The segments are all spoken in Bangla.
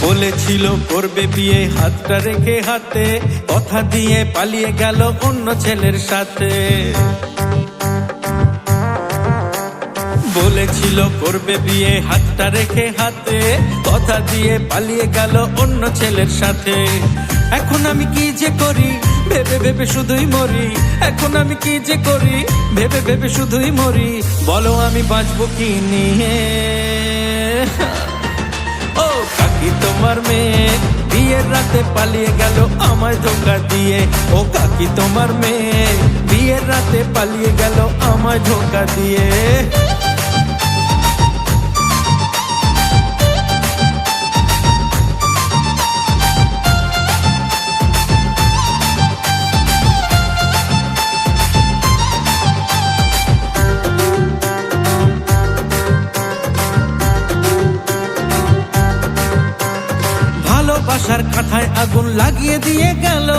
বলেছিল করবে বিয়ে হাতটা রেখে হাতে, কথা দিয়ে পালিয়ে গেল অন্য ছেলের সাথে। বলেছিল করবে বিয়ে হাতটা রেখে হাতে, কথা দিয়ে পালিয়ে গেল অন্য ছেলের সাথে। এখন আমি কি যে করি ভেবে ভেবে শুধুই মরি, এখন আমি কি যে করি ভেবে ভেবে শুধুই মরি। বলো আমি বাঁচবো কি নিয়ে? ও কাকি তোমার মেয়ে বিয়ের রাতে পালিয়ে গেল আমায় ধোকা দিয়ে। ও কাকি তোমার মেয়ে বিয়ের রাতে পালিয়ে গেল আমায় ধোকা দিয়ে। ভালোবাসার কাঁথায় আগুন লাগিয়ে দিয়ে গেল,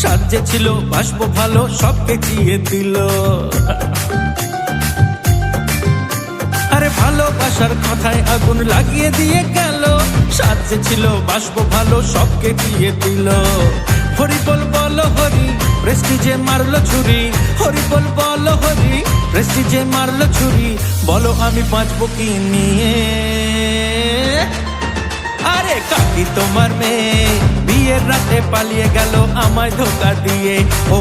সাজে ছিল বাসবো ভালো সবকে চিয়ে দিল। আরে ভালোবাসার কাঁথায় আগুন লাগিয়ে দিয়ে গেল, সাজে ছিল বাসবো ভালো সবকে চিয়ে দিল। হরি বল বল হরি প্রেস্টিজে মারলো ছুরি, হরি বল বল হরি প্রেস্টিজে মারলো ছুরি। বলো আমি বাঁচবো কি নিয়ে? আরে কাকি তোমার মেয়ে বিয়ের রাতে পালিয়ে গেল আমায় ধোকা দিয়ে। ও